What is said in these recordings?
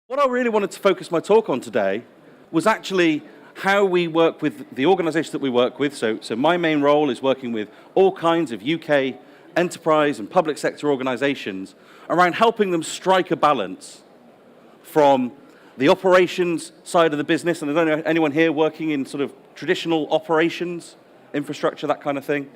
What I really wanted to focus my talk on today was actually how we work with the organizations that we work with. So my main role is working with all kinds of UK enterprise and public sector organizations around helping them strike a balance from the operations side of the business, and I don't know anyone here working in sort of traditional operations, infrastructure, that kind of thing.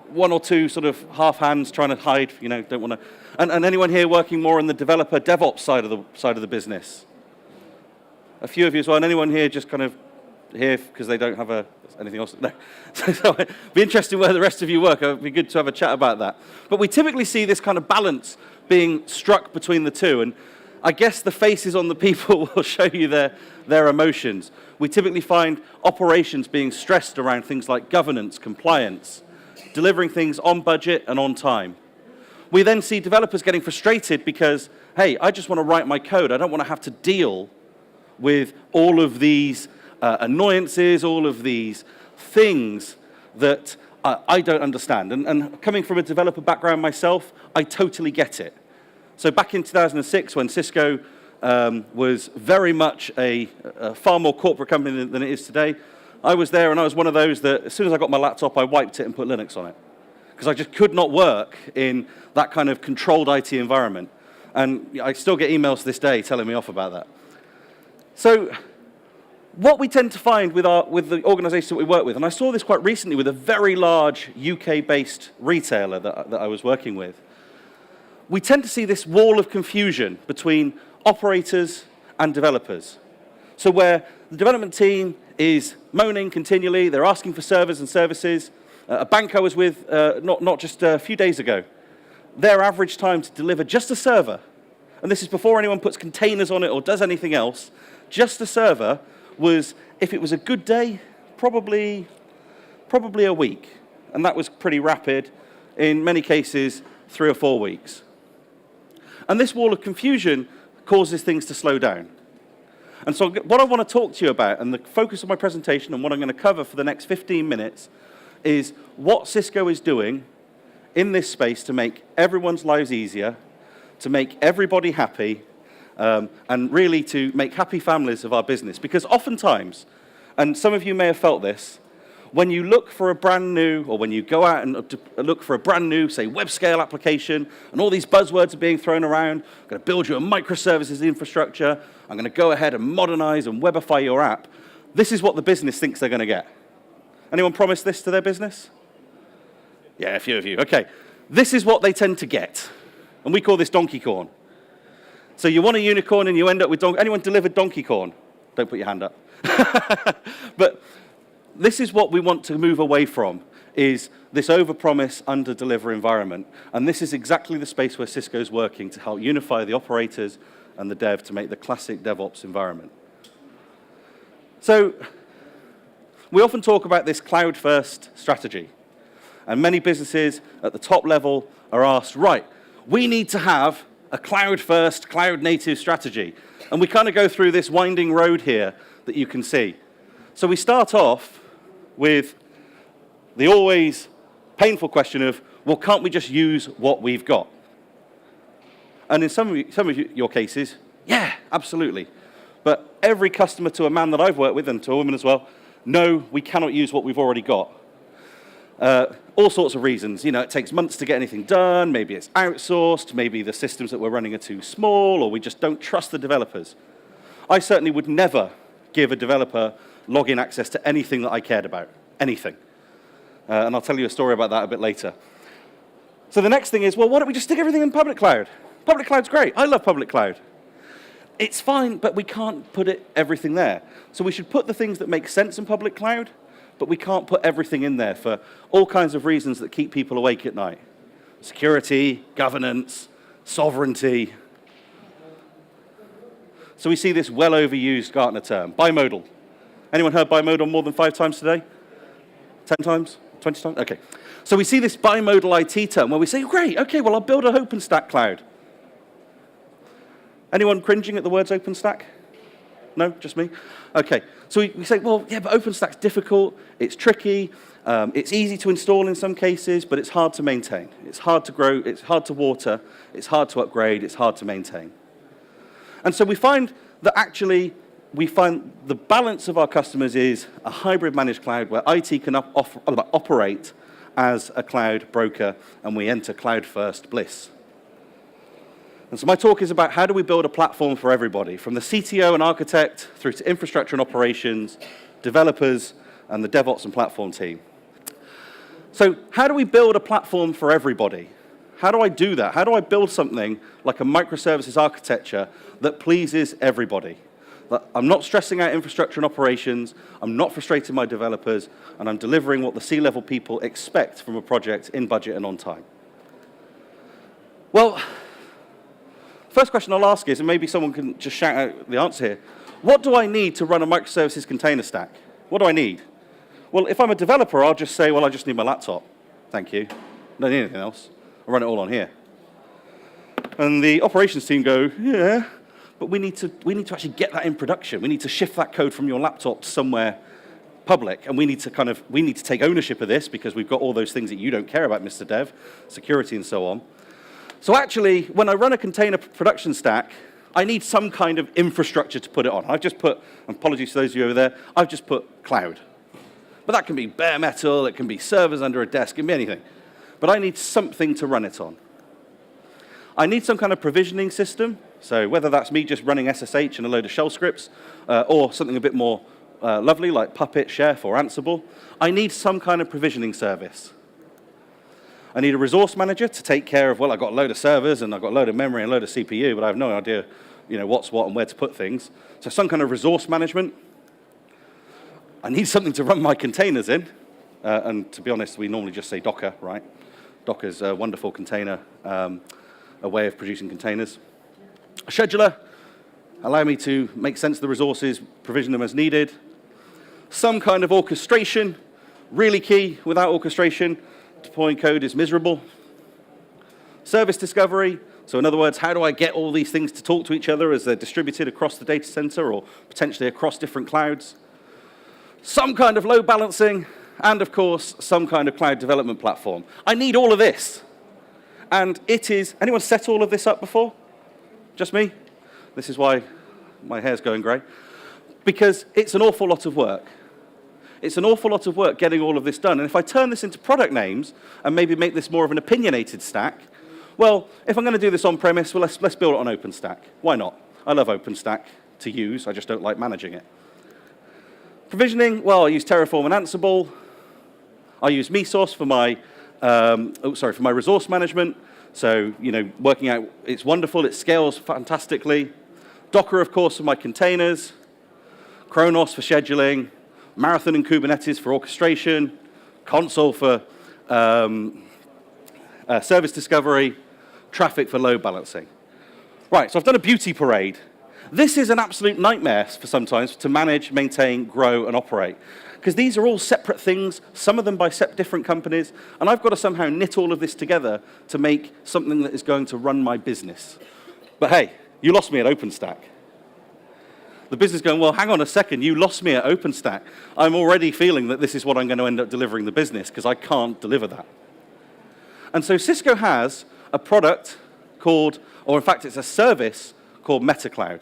One or two sort of half hands trying to hide, don't want to. And anyone here working more on the developer DevOps side of the business? A few of you as well. And anyone here just kind of here because they don't have anything else? No. So it'd be interesting where the rest of you work. It'd be good to have a chat about that. But we typically see this kind of balance being struck between the two. And I guess the faces on the people will show you their emotions. We typically find operations being stressed around things like governance, compliance, delivering things on budget and on time. We then see developers getting frustrated because, hey, I just want to write my code. I don't want to have to deal with all of these annoyances, all of these things that I don't understand. And coming from a developer background myself, I totally get it. So back in 2006, when Cisco was very much a far more corporate company than it is today, I was there and I was one of those that as soon as I got my laptop, I wiped it and put Linux on it. Because I just could not work in that kind of controlled IT environment. And I still get emails to this day telling me off about that. So what we tend to find with the organizations that we work with, and I saw this quite recently with a very large UK-based retailer that I was working with, we tend to see this wall of confusion between operators and developers. So where the development team is moaning continually, they're asking for servers and services. A bank I was with not just a few days ago, their average time to deliver just a server, and this is before anyone puts containers on it or does anything else, just a server was, if it was a good day, probably a week. And that was pretty rapid, in many cases, 3 or 4 weeks. And this wall of confusion causes things to slow down. And so what I want to talk to you about, and the focus of my presentation and what I'm going to cover for the next 15 minutes, is what Cisco is doing in this space to make everyone's lives easier, to make everybody happy, and really to make happy families of our business. Because oftentimes, and some of you may have felt this, when you look for a brand new, or when you go out and look for a brand new, say, web scale application, and all these buzzwords are being thrown around, I'm going to build you a microservices infrastructure, I'm going to go ahead and modernize and webify your app, this is what the business thinks they're going to get. Anyone promise this to their business? Yeah, a few of you. Okay. This is what they tend to get. And we call this Donkeycorn. So you want a unicorn and you end up with anyone delivered Donkeycorn? Don't put your hand up. But this is what we want to move away from, is this overpromise, under-deliver environment. And this is exactly the space where Cisco is working to help unify the operators and the dev to make the classic DevOps environment. So we often talk about this cloud-first strategy. And many businesses at the top level are asked, right, we need to have a cloud-first, cloud-native strategy. And we kind of go through this winding road here that you can see. So we start off with the always painful question of, well, can't we just use what we've got? And in some of your cases, yeah, absolutely. But every customer, to a man that I've worked with, and to a woman as well, no, we cannot use what we've already got. All sorts of reasons. It takes months to get anything done. Maybe it's outsourced. Maybe the systems that we're running are too small, or we just don't trust the developers. I certainly would never give a developer login access to anything that I cared about. Anything. And I'll tell you a story about that a bit later. So the next thing is, well, why don't we just stick everything in public cloud? Public cloud's great. I love public cloud. It's fine, but we can't put everything there. So we should put the things that make sense in public cloud, but we can't put everything in there for all kinds of reasons that keep people awake at night. Security, governance, sovereignty. So we see this well overused Gartner term, bimodal. Anyone heard bimodal more than 5 times today? 10 times? 20 times? Okay. So we see this bimodal IT term where we say, great, okay, well, I'll build an OpenStack cloud. Anyone cringing at the words OpenStack? No, just me? Okay, so we say, well, yeah, but OpenStack's difficult, it's tricky, it's easy to install in some cases, but it's hard to maintain. It's hard to grow, it's hard to water, it's hard to upgrade, it's hard to maintain. And so we find that actually, we find the balance of our customers is a hybrid managed cloud where IT can operate as a cloud broker, and we enter cloud-first bliss. And so my talk is about how do we build a platform for everybody, from the CTO and architect through to infrastructure and operations, developers, and the DevOps and platform team. So how do we build a platform for everybody? How do I do that? How do I build something like a microservices architecture that pleases everybody? I'm not stressing out infrastructure and operations, I'm not frustrating my developers, and I'm delivering what the C-level people expect from a project in budget and on time. Well, first question I'll ask is, and maybe someone can just shout out the answer here, what do I need to run a microservices container stack? What do I need? Well, if I'm a developer, I'll just say, well, I just need my laptop. Thank you. Don't need anything else. I'll run it all on here. And the operations team go, yeah, but we need to actually get that in production. We need to shift that code from your laptop to somewhere public, and we need to take ownership of this because we've got all those things that you don't care about, Mr. Dev, security and so on. So actually, when I run a container production stack, I need some kind of infrastructure to put it on. I've just put, apologies to those of you over there, I've just put cloud. But that can be bare metal, it can be servers under a desk, it can be anything. But I need something to run it on. I need some kind of provisioning system, so whether that's me just running SSH and a load of shell scripts, or something a bit more lovely like Puppet, Chef, or Ansible, I need some kind of provisioning service. I need a resource manager to take care of, well, I've got a load of servers, and I've got a load of memory and a load of CPU, but I have no idea, what's what and where to put things. So some kind of resource management. I need something to run my containers in, and to be honest, we normally just say Docker, right? Docker's a wonderful container, a way of producing containers. A scheduler, allow me to make sense of the resources, provision them as needed. Some kind of orchestration, really key. Without orchestration, deploying code is miserable. Service discovery, so in other words, how do I get all these things to talk to each other as they're distributed across the data center or potentially across different clouds? Some kind of load balancing, and of course, some kind of cloud development platform. I need all of this. And it is, anyone set all of this up before? Just me? This is why my hair's going grey. Because it's an awful lot of work. It's an awful lot of work getting all of this done. And if I turn this into product names and maybe make this more of an opinionated stack, well, if I'm going to do this on-premise, well, let's build it on OpenStack. Why not? I love OpenStack to use. I just don't like managing it. Provisioning, well, I use Terraform and Ansible. I use Mesos for my, for my resource management. So, working out, it's wonderful. It scales fantastically. Docker, of course, for my containers. Kronos for scheduling. Marathon and Kubernetes for orchestration. Consul for service discovery. Traffic for load balancing. Right, so I've done a beauty parade. This is an absolute nightmare for sometimes to manage, maintain, grow, and operate. Because these are all separate things, some of them by different companies, and I've got to somehow knit all of this together to make something that is going to run my business. But hey, you lost me at OpenStack. The business going, well, hang on a second, you lost me at OpenStack. I'm already feeling that this is what I'm going to end up delivering the business, because I can't deliver that. And so Cisco has a product called, or in fact, it's a service called MetaCloud.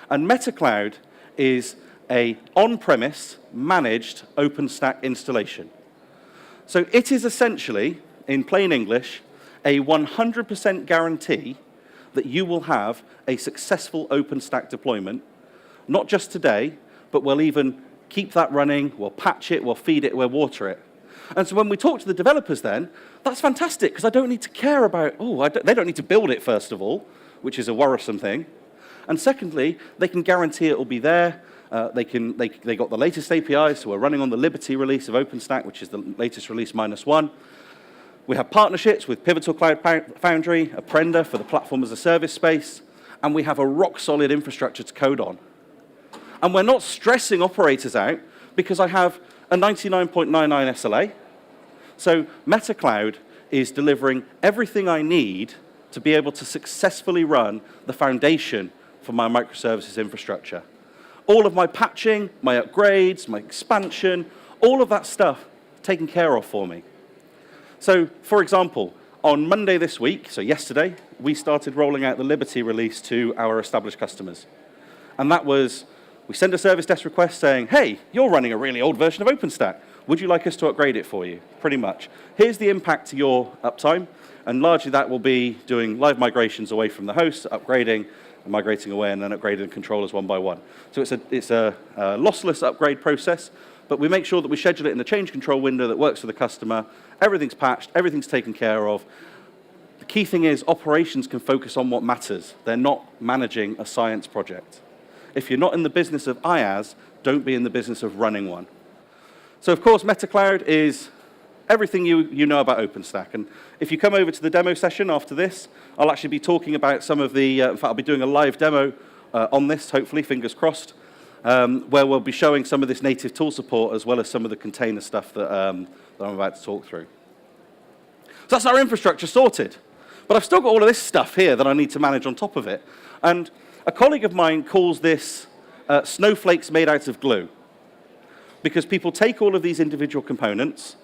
And MetaCloud is an on-premise managed OpenStack installation. So it is essentially, in plain English, a 100% guarantee that you will have a successful OpenStack deployment, not just today, but we'll even keep that running, we'll patch it, we'll feed it, we'll water it. And so when we talk to the developers then, that's fantastic, because I don't need to care about, they don't need to build it, first of all, which is a worrisome thing. And secondly, they can guarantee it will be there. They got the latest APIs, so we're running on the Liberty release of OpenStack, which is the latest release -1. We have partnerships with Pivotal Cloud Foundry, Apprenda for the platform as a service space, and we have a rock-solid infrastructure to code on. And we're not stressing operators out because I have a 99.99 SLA. So MetaCloud is delivering everything I need to be able to successfully run the foundation for my microservices infrastructure. All of my patching, my upgrades, my expansion, all of that stuff taken care of for me. So, for example, On Monday this week, so yesterday, we started rolling out the Liberty release to our established customers. And that was, we send a service desk request saying, hey, you're running a really old version of OpenStack. Would you like us to upgrade it for you? Pretty much. Here's the impact to your uptime. And largely that will be doing live migrations away from the host, upgrading, migrating away, and then upgrading controllers one by one. So it's a lossless upgrade process, but we make sure that we schedule it in a change control window that works for the customer. Everything's patched, everything's taken care of. The key thing is operations can focus on what matters. They're not managing a science project. If you're not in the business of IaaS, don't be in the business of running one. So of course, MetaCloud is everything you know about OpenStack. And if you come over to the demo session after this, I'll actually be talking about some of the, in fact, I'll be doing a live demo on this, hopefully, fingers crossed, where we'll be showing some of this native tool support as well as some of the container stuff that, that I'm about to talk through. So that's our infrastructure sorted. But I've still got all of this stuff here that I need to manage on top of it. And a colleague of mine calls this snowflakes made out of glue. Because people take all of these individual components,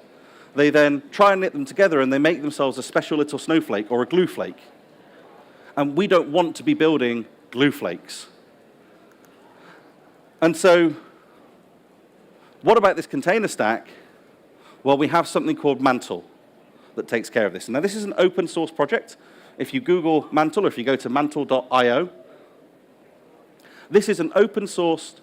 they then try and knit them together, and they make themselves a special little snowflake or a glue flake. And we don't want to be building glue flakes. And so what about this container stack? Well, we have something called Mantle that takes care of this. Now, this is an open source project. If you Google Mantle, or if you go to mantle.io, this is an open source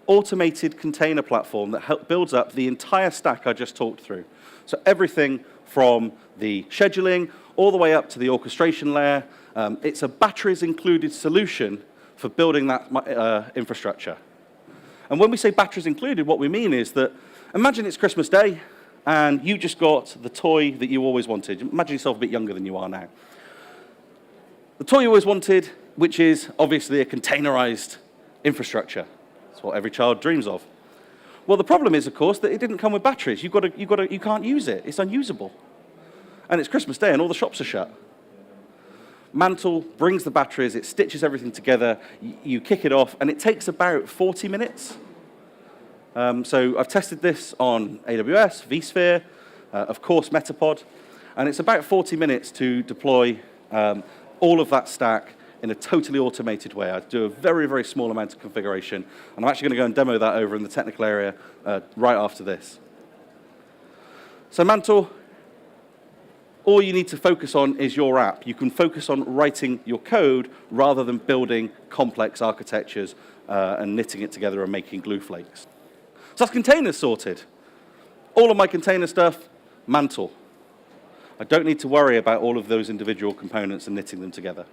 automated container platform that builds up the entire stack I just talked through. So everything from the scheduling all the way up to the orchestration layer. It's a batteries included solution for building that infrastructure. And when we say batteries included, what we mean is that imagine it's Christmas Day and you just got the toy that you always wanted. Imagine yourself a bit younger than you are now. The toy you always wanted, which is obviously a containerized infrastructure. That's what every child dreams of. Well, the problem is, of course, that it didn't come with batteries. You can't use it. It's unusable. And it's Christmas Day and all the shops are shut. Mantle brings the batteries, it stitches everything together, you kick it off, and it takes about 40 minutes. So I've tested this on AWS, vSphere, of course Metapod, and it's about 40 minutes to deploy all of that stack in a totally automated way. I do a very, very small amount of configuration, and I'm actually going to go and demo that over in the technical area right after this. So Mantle, all you need to focus on is your app. You can focus on writing your code rather than building complex architectures and knitting it together and making glue flakes. So that's containers sorted. All of my container stuff, Mantle. I don't need to worry about all of those individual components and knitting them together.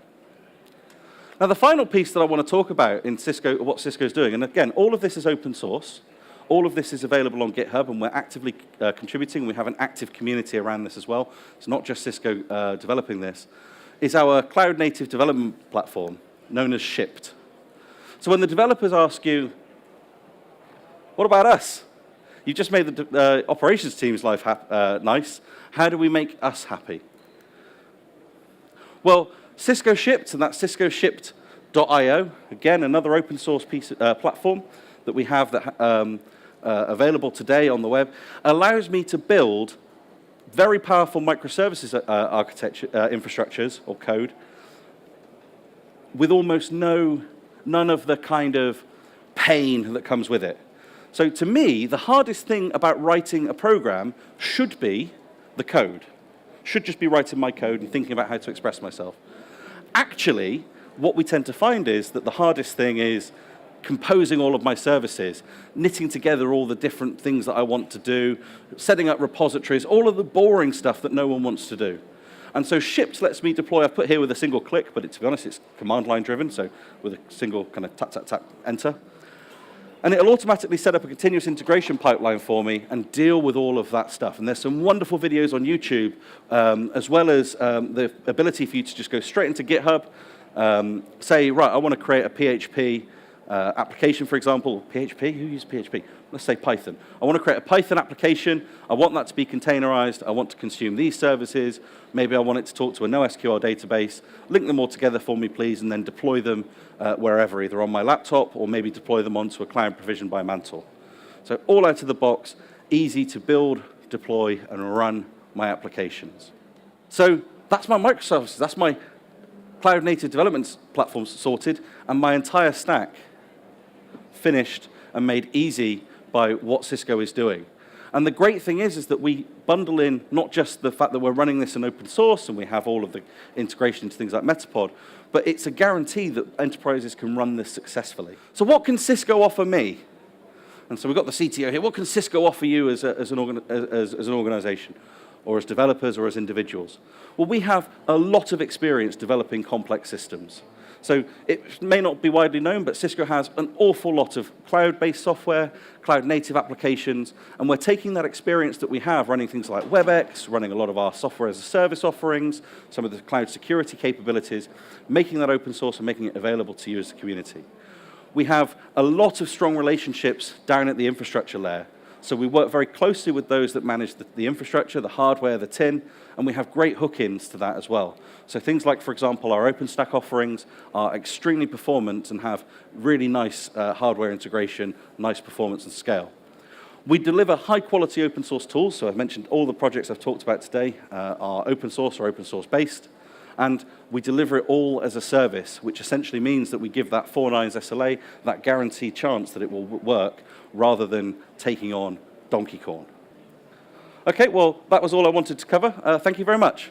Now, the final piece that I want to talk about in Cisco, what Cisco's doing, and again, all of this is open source. All of this is available on GitHub, and we're actively contributing. We have an active community around this as well. It's not just Cisco developing this. Is our cloud-native development platform, known as Shipped. So when the developers ask you, what about us? You just made the operations team's life nice. How do we make us happy? Well, Cisco Shipped, and that's ciscoshipped.io. Again, another open source piece platform that we have that available today on the web, allows me to build very powerful microservices architecture infrastructures or code with almost none of the kind of pain that comes with it. So to me, the hardest thing about writing a program should be the code. Should just be writing my code and thinking about how to express myself. Actually, what we tend to find is that the hardest thing is composing all of my services, knitting together all the different things that I want to do, setting up repositories, all of the boring stuff that no one wants to do. And so Shipped lets me deploy, I've put here with a single click, but to be honest, it's command line driven, so with a single kind of tap, tap, tap, enter. And it'll automatically set up a continuous integration pipeline for me and deal with all of that stuff. And there's some wonderful videos on YouTube, as well as the ability for you to just go straight into GitHub, say, right, I want to create a PHP application, for example. PHP? Who uses PHP? Let's say Python. I want to create a Python application. I want that to be containerized. I want to consume these services. Maybe I want it to talk to a NoSQL database. Link them all together for me, please, and then deploy them wherever, either on my laptop or maybe deploy them onto a cloud provisioned by Mantle. So all out of the box, easy to build, deploy, and run my applications. So That's my microservices. That's my cloud native development platform sorted, and my entire stack finished and made easy by what Cisco is doing. And the great thing is that we bundle in not just the fact that we're running this in open source and we have all of the integration into things like Metapod, but it's a guarantee that enterprises can run this successfully. So what can Cisco offer me? And so we've got the CTO here. What can Cisco offer you as an organization, or as developers, or as individuals? Well, we have a lot of experience developing complex systems. So it may not be widely known, but Cisco has an awful lot of cloud-based software, cloud-native applications, and we're taking that experience that we have running things like WebEx, running a lot of our software as a service offerings, some of the cloud security capabilities, making that open source and making it available to you as a community. We have a lot of strong relationships down at the infrastructure layer. So we work very closely with those that manage the infrastructure, the hardware, the tin, and we have great hook-ins to that as well. So things like, for example, our OpenStack offerings are extremely performant and have really nice hardware integration, nice performance and scale. We deliver high-quality open source tools. So I've mentioned all the projects I've talked about today are open source or open source based. And we deliver it all as a service, which essentially means that we give that 4 nines SLA, that guaranteed chance that it will work, rather than taking on Donkeycorn. Okay, well, that was all I wanted to cover. Thank you very much.